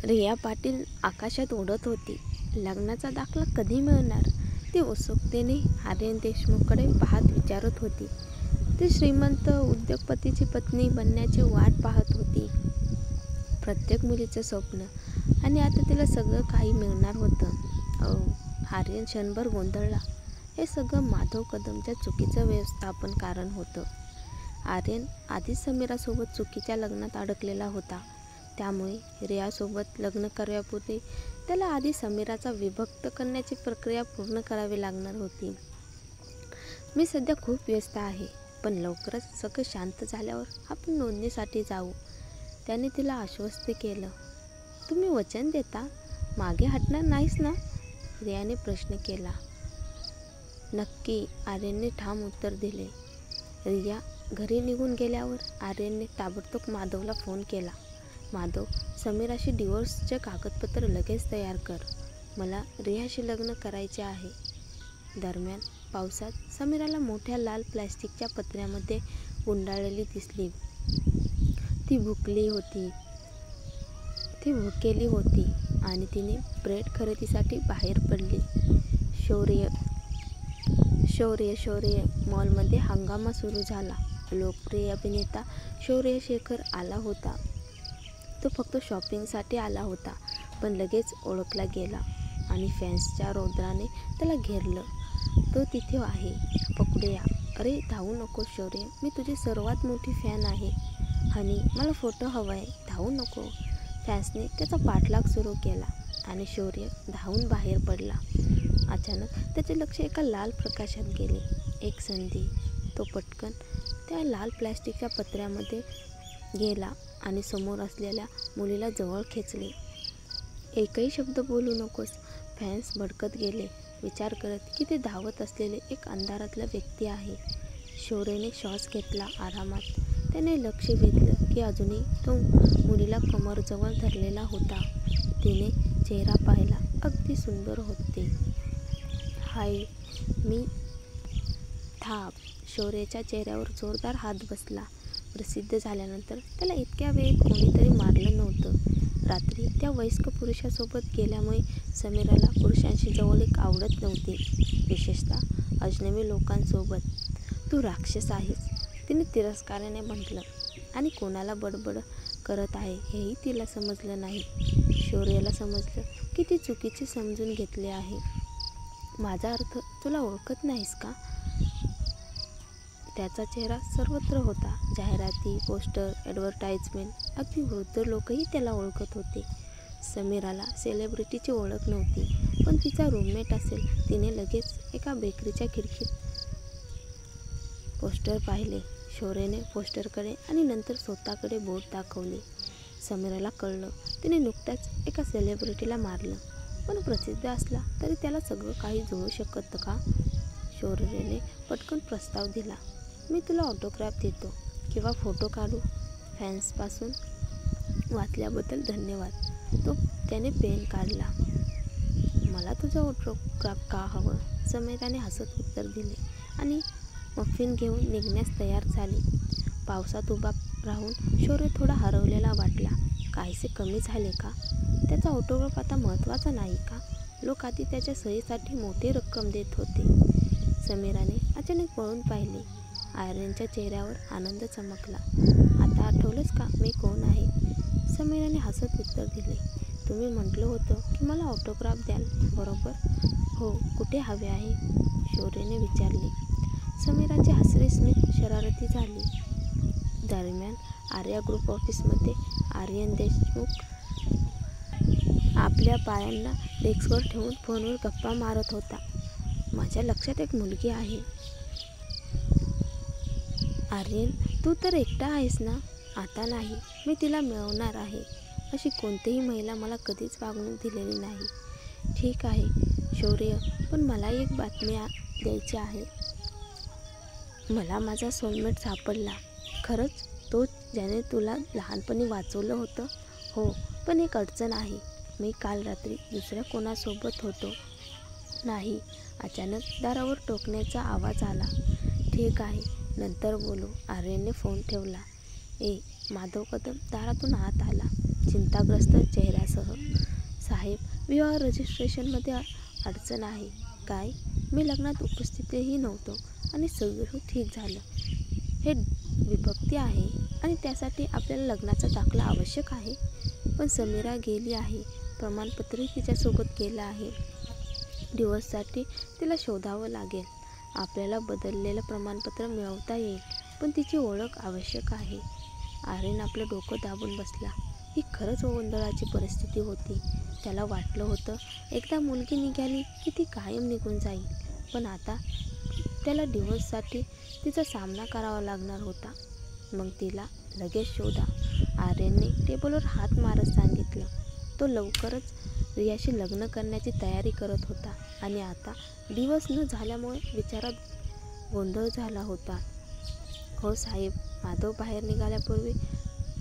रिया पाटील आकाशात उडत होती. लग्नाचा दाखला कधी मिळणार? ती उत्सुकतेने आर्यन देशमुखकडे पाहत विचारत होती. ती श्रीमंत उद्योगपतीची पत्नी बनण्याची वाट पाहत होती. प्रत्येक मुलीचं स्वप्न. आणि आता तिला सगळं काही मिळणार होतं. आर्यन क्षणभर गोंधळला. हे सगळं माधव कदमच्या चुकीचं व्यवस्थापन कारण होतं. आर्यन आधीच समीरासोबत चुकीच्या लग्नात अडकलेला होता. त्यामुळे रियासोबत लग्न करण्यापूर्वी त्याला आधी समीराचा विभक्त करण्याची प्रक्रिया पूर्ण करावी लागणार होती. मी सध्या खूप व्यस्त आहे, पण लवकरच सगळं शांत झाल्यावर आपण नोंदणीसाठी जाऊ, त्याने तिला आश्वस्त केलं. तुम्ही वचन देता? मागे हटणार नाहीस ना? रियाने प्रश्न केला. नक्की, आर्यनने ठाम उत्तर दिले. रिया घरी निघून गेल्यावर आर्यनने ताबडतोब माधवला फोन केला. माधव, समीराशी डिवोर्सचे कागदपत्र लगेच तयार कर. मला रियाशी लग्न करायचे आहे. दरम्यान पावसात समीराला मोठ्या लाल प्लॅस्टिकच्या पत्र्यामध्ये गुंडाळलेली दिसली. ती भुकेली होती आणि तिने ब्रेड खरेदीसाठी बाहेर पडली. शौर्य मॉलमध्ये हंगामा सुरू झाला. लोकप्रिय अभिनेता शौर्य शेखर आला होता. तो फक्त शॉपिंगसाठी आला होता, पण लगेच ओळखला गेला आणि फॅन्सच्या रौद्राने त्याला घेरलं. तो तिथे आहे, पकडूया. अरे धावू नको शौर्य, मी तुझी सर्वात मोठी फॅन आहे. हनी, मला फोटो हवाय, धावू नको. फॅन्सने त्याचा पाठलाग सुरू केला आणि शौर्य धावून बाहेर पडला. अचानक त्याचे लक्ष एका लाल प्रकाशात गेले. एक संधी. तो पटकन त्या लाल प्लॅस्टिकच्या पत्र्यामध्ये गेला आणि समोर असलेल्या मुलीला जवळ खेचले. एकही शब्द बोलू नकोस. फॅन्स भडकत गेले, विचार करत की ते धावत असलेले एक अंधारातला व्यक्ती आहे. शौर्यने श्वास घेतला आरामात. त्याने लक्ष वेधलं की अजूनही तो मुलीला कमरजवळ धरलेला होता. तिने चेहरा पाहिला. अगदी सुंदर होते. हाय, मी थांब. शौर्याच्या चेहऱ्यावर जोरदार हात बसला. प्रसिद्ध झाल्यानंतर त्याला इतक्या वेळेत कोणीतरी मारलं नव्हतं. रात्री त्या वयस्क पुरुषासोबत गेल्यामुळे समीराला पुरुषांशी जवळीक आवडत नव्हती, विशेषतः अजनबी लोकांसोबत. तू राक्षस आहेस, तिने तिरस्काराने म्हटलं. आणि कोणाला बडबड करत आहे हेही तिला समजलं नाही. शौर्याला समजलं की ती चुकीचे समजून घेतले आहे. माझा अर्थ तुला ओळखत नाहीस का? त्याचा चेहरा सर्वत्र होता. जाहिराती, पोस्टर, ॲडव्हर्टाइजमेंट. अगदी वृद्ध लोकही त्याला ओळखत होते. समीराला सेलिब्रिटीची ओळख नव्हती, पण तिचा रूममेट असेल. तिने लगेच एका बेकरीच्या खिडकीत पोस्टर पाहिले. शौर्यने पोस्टरकडे आणि नंतर स्वतःकडे बोट दाखवले. समीराला कळलं तिने नुकत्याच एका सेलिब्रिटीला मारलं, पण प्रसिद्ध असला तरी त्याला सगळं काही जुळू शकतं का? शौर्यने पटकन प्रस्ताव दिला. मी तुला ऑटोग्राफ देतो किंवा फोटो काढू. फॅन्सपासून वाचल्याबद्दल धन्यवाद. त्याने पेन काढला. मला तुझं ऑटोग्राफ का हवं? समीराने हसत उत्तर दिले आणि मफिन घेऊन निघण्यास तयार झाली. पावसात उभा राहून शौर्य थोडा हरवलेला वाटला. काहीसे कमी झाले का? त्याचा ऑटोग्राफ आता महत्त्वाचा नाही का? लोक आधी त्याच्या सहीसाठी मोठी रक्कम देत होते. समीराने अचानक वळून पाहिले. आर्यनच्या चेहऱ्यावर आनंद चमकला. आता आठवलंच का मी कोण आहे? समीराने हसत उत्तर दिले. तुम्ही म्हटलं होतं की मला ऑटोग्राफ द्याल, बरोबर? हो, कुठे हवे आहे? शौर्यने विचारले. समीराचे हसरे स्मित शरारती झाले. दरम्यान आर्या ग्रुप ऑफिसमध्ये आर्यन देशमुख आपल्या पायांना डेस्कवर ठेवून फोनवर गप्पा मारत होता. माझ्या लक्षात एक मुलगी आहे. आर्यन, तू तर एकटा आहेस ना? आता नाही, मी तिला मिळवणार आहे. अशी कोणतीही महिला मला कधीच वागणूक दिलेली नाही. ठीक आहे शौर्य, पण मला एक बातमी द्यायची आहे. मला माझा सोलमेट सापडला. खरंच? तो ज्याने तुला लहानपणी वाचवलं होतं? हो, पण एक अडचण आहे. मी काल रात्री दुसऱ्या कोणासोबत होतो नाही. अचानक दारावर टोकण्याचा आवाज आला. ठीक आहे, नंतर बोलू. आर्यनने फोन ठेवला. माधव कदम दारातून आत आला. चिंताग्रस्त चेहऱ्यासह. साहेब, विवाह रजिस्ट्रेशनमध्ये अडचण आहे. काय? मी लग्नात उपस्थितही नव्हतो आणि सगळं ठीक झालं. हे विभक्ती आहे आणि त्यासाठी आपल्याला लग्नाचा दाखला आवश्यक आहे. पण समीरा गेली आहे. प्रमाणपत्रही तिच्यासोबत गेलं आहे. डिवोर्ससाठी तिला शोधावं लागेल. आपल्याला बदललेलं प्रमाणपत्र मिळवता येईल, पण तिची ओळख आवश्यक आहे. आर्यन आपलं डोकं दाबून बसला. ही खरंच गोंधळाची परिस्थिती होती. त्याला वाटलं होतं एकदा मुलगी निघाली की ती कायम निघून जाईल, पण आता त्याला डिवोर्ससाठी तिचा सामना करावा लागणार होता. मग तिला लगेच शोधा, आर्यनने टेबलवर हात मारत सांगितलं. तो लवकरच रियाशी लग्न करण्याची तयारी करत होता आणि आता डिवोर्स न झाल्यामुळे विचारात गोंधळ झाला होता. हो साहेब, माधव बाहेर निघाल्यापूर्वी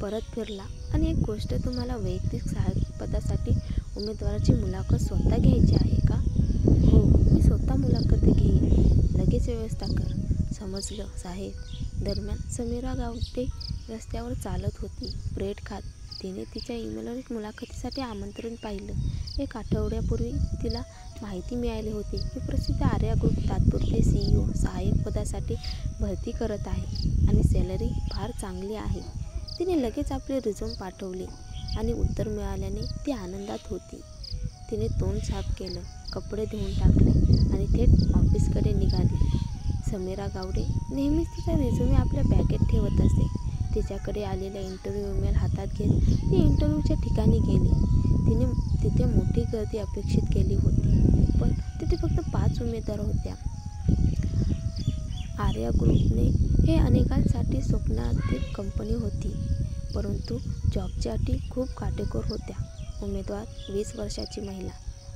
परत फिरला. आणि एक गोष्ट, तुम्हाला वैयक्तिक सहाय्यक पदासाठी उमेदवाराची मुलाखत स्वतः घ्यायची आहे का? हो, मी स्वतः मुलाखत घेईन. लगेच व्यवस्था कर. समजलं साहेब. दरम्यान समीरा गावडे रस्त्यावर चालत होती, ब्रेड खात. तिने तिच्या ईमेलवर एक मुलाखतीसाठी आमंत्रण पाहिलं. 1 आठवड्यापूर्वी तिला माहिती मिळाली होती की प्रसिद्ध आर्या ग्रुप तात्पुरते CEO सहाय्यक पदासाठी भरती करत आहे आणि सॅलरी फार चांगली आहे. तिने लगेच आपले रिझ्यूम पाठवले आणि उत्तर मिळाल्याने ती आनंदात होती. तिने तोंड साफ केलं, कपडे धुवून टाकले आणि थेट ऑफिसकडे निघाली. समीरा गावडे नेहमीच तिचा रिझ्यूम आपल्या बॅगेत ठेवत असे. तिच्याकडे आलेला इंटरव्ह्यू ईमेल हातात घेत ती इंटरव्ह्यूच्या ठिकाणी गेली. तिथे मोठी गर्दी अपेक्षित केली होती, पण तिथे फक्त 5 उमेदवार होत्या. आर्या ग्रुपने हे अनेकांसाठी स्वप्नातील कंपनी होती, परंतु जॉबच्या अटी खूप काटेकोर होत्या. उमेदवार 20 वर्षाची महिला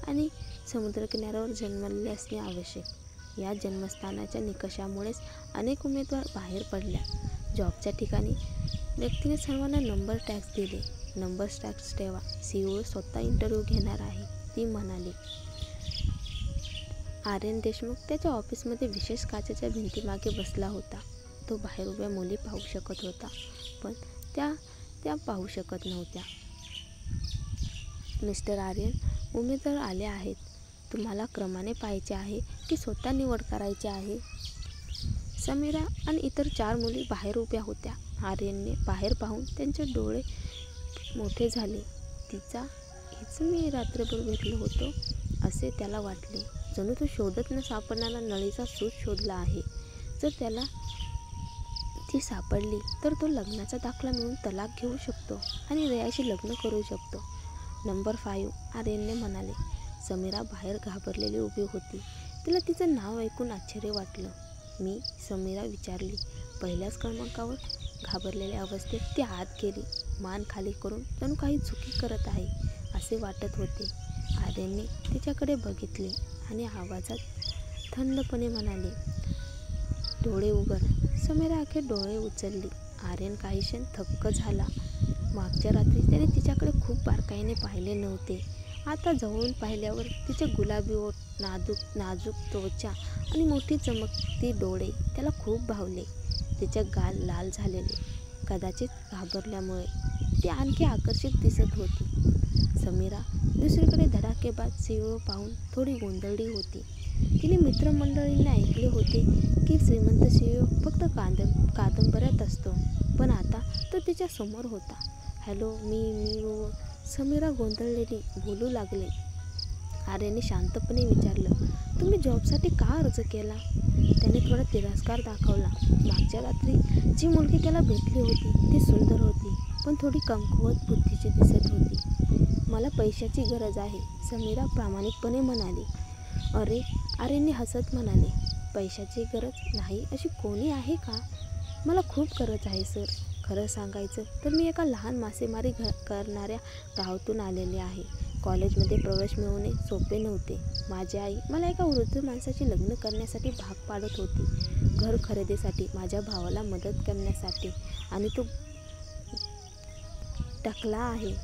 आणि समुद्रकिनाऱ्यावर जन्मलेले असणे आवश्यक. या जन्मस्थानाच्या निकषामुळेच अनेक उमेदवार बाहेर पडल्या. जॉबच्या ठिकाणी व्यक्तीने सर्वांना नंबर टॅग्स दिले. नंबर टॅग्स ठेवा, CEO स्वतः इंटरव्ह्यू घेणार आहे, ती म्हणाली. आर्यन देशमुख त्याच्या ऑफिसमध्ये विशेष काचेच्या भिंतीमागे बसला होता. तो बाहेर उभ्या मुली पाहू शकत होता, पण त्या पाहू शकत नव्हत्या. मिस्टर आर्यन, उमेदवार आले आहेत. तुम्हाला क्रमाने पाहायचे आहे की स्वतः निवड करायची आहे? समीरा आणि इतर 4 मुली बाहेर उभ्या होत्या. आर्यनने बाहेर पाहून त्यांचे डोळे मोठे झाले. हीच मी रात्रभर भेटलो होतो असे त्याला वाटले. जणू तो शोधत न सापडणारा नळीचा सूत शोधला आहे. जर त्याला ती सापडली तर तो लग्नाचा दाखला मिळवून तलाक घेऊ शकतो आणि रियाशी लग्न करू शकतो. नंबर 5, आर्यनने म्हणाले. समीरा बाहेर घाबरलेली उभी होती. तिला तिचं नाव ऐकून आश्चर्य वाटलं. मी? समीरा विचारली. पहिल्याच क्रमांकावर. घाबरलेल्या अवस्थेत ती आत गेली. मान खाली करून जणू काही चुकी करत आहे असे वाटत होते. आर्यनने तिच्याकडे बघितले आणि आवाजात थंडपणे म्हणाले, डोळे उघड. समीरा अखेर डोळे उचलली. आर्यन काही क्षण थक्क झाला. मागच्या रात्री त्याने तिच्याकडे खूप बारकाईने पाहिले नव्हते. आता जवळून पाहिल्यावर तिचे गुलाबी ओठ, नाजूक त्वचा आणि मोठी चमकती डोळे त्याला खूप भावले. तिचे गाल लाल झालेले, कदाचित घाबरल्यामुळे, ती आणखी आकर्षक दिसत होती. समीरा दुसरीकडे धडाकेबाज CEO पाहून थोडी गोंधळली होती. तिने मित्रमंडळींना ऐकले होते की श्रीमंत CEO फक्त कादंबऱ्यात असतो, पण आता तो तिच्या समोर होता. हॅलो, मी समीरा गोंधळलेली बोलू लागले. आर्यनने शांतपणे विचारलं, तुम्ही जॉबसाठी का अर्ज केला? त्याने थोडा तिरस्कार दाखवला. मागच्या रात्री जी मुलगी त्याला भेटली होती ती सुंदर होती, पण थोडी कमकुवत बुद्धीची दिसत होती. मला पैशाची गरज आहे, समीरा प्रामाणिकपणे म्हणाली. अरे, आर्यनने हसत म्हणाले, पैशाची गरज नाही अशी कोणी आहे का? मला खूप गरज आहे सर. खरं सांगायचं तर मी एका लहान मासेमारी करणाऱ्या गावातून आलेले आहे. कॉलेजमध्ये प्रवेश मिळवणे सोपे नव्हते. माझी आई मला एका वृद्ध माणसाची लग्न करण्यासाठी भाग पाडत होती. घर खरेदीसाठी, माझ्या भावाला मदत करण्यासाठी, आणि तो टकला आहे.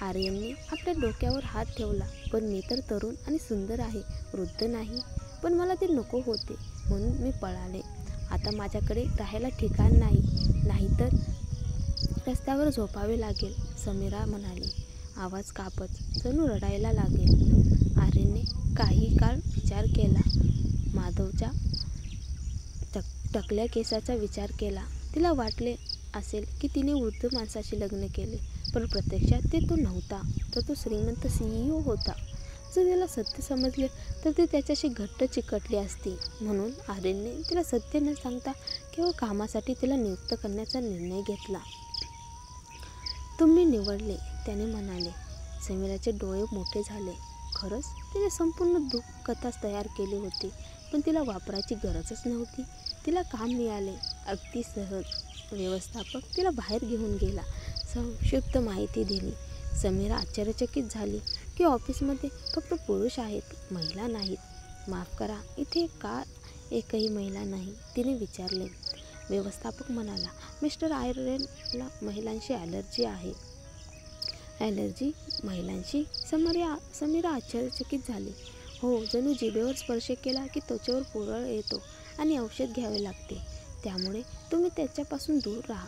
आर्यनने आपल्या डोक्यावर हात ठेवला. पण मी तर तरुण आणि सुंदर आहे, वृद्ध नाही. पण मला ते नको होते म्हणून मी पळाले. आता माझ्याकडे राहायला ठिकाण नाही, नाहीतर रस्त्यावर झोपावे लागेल, समीरा म्हणाली, आवाज कापत, जणू रडायला लागेल. आर्यनने काही काळ विचार केला. माधवच्या टकल्या केसाचा विचार केला. तिला वाटले असेल की तिने वृद्ध माणसाशी लग्न केले, पण प्रत्यक्षात ते तो नव्हता, तर तो श्रीमंत CEO होता. जर तिला सत्य समजले तर ती त्याच्याशी घट्ट चिकटली असती. म्हणून आर्यनने तिला सत्य न सांगता केवळ कामासाठी तिला नियुक्त करण्याचा निर्णय घेतला. तुम्ही निवडले, त्याने म्हणाले. समीराचे डोळे मोठे झाले. खरंच तिने संपूर्ण कथाच तयार केली होती, पण तिला वापरायची गरजच नव्हती. तिला काम मिळाले, अगदी सहज. व्यवस्थापक तिला बाहेर घेऊन गेला, संक्षिप्त माहिती दिली. समीरा आश्चर्यचकित झाली की ऑफिसमध्ये फक्त पुरुष आहेत, महिला नाहीत. माफ करा, इथे का एकही महिला नाही, तिने विचारले. व्यवस्थापक म्हणाला, मिस्टर आर्यनला महिलांशी ॲलर्जी आहे. ॲलर्जी? महिलांशी? समीरा आश्चर्यचकित झाली. हो, जणू जिभेवर स्पर्श केला की त्वचेवर पुरळ येतो आणि औषध घ्यावे लागते. त्यामुळे तुम्ही त्याच्यापासून दूर राहा.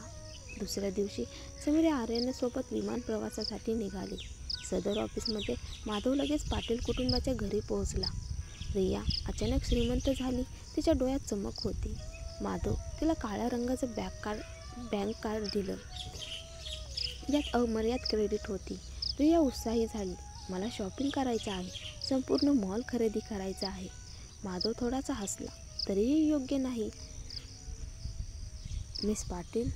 दुसऱ्या दिवशी समीरा आर्यनसोबत विमान प्रवासासाठी निघाली. सदर ऑफिसमध्ये माधव लगेच पाटील कुटुंबाच्या घरी पोहोचला. रिया अचानक श्रीमंत झाली. तिच्या डोळ्यात चमक होती. माधव तिला काळ्या रंगाचं बँक कार्ड दिलं. यात अमर्याद क्रेडिट होती. रिया उत्साही झाली. मला शॉपिंग करायचं आहे, संपूर्ण मॉल खरेदी करायचा आहे. माधव थोडासा हसला. तरीही योग्य नाही, मिस पाटील.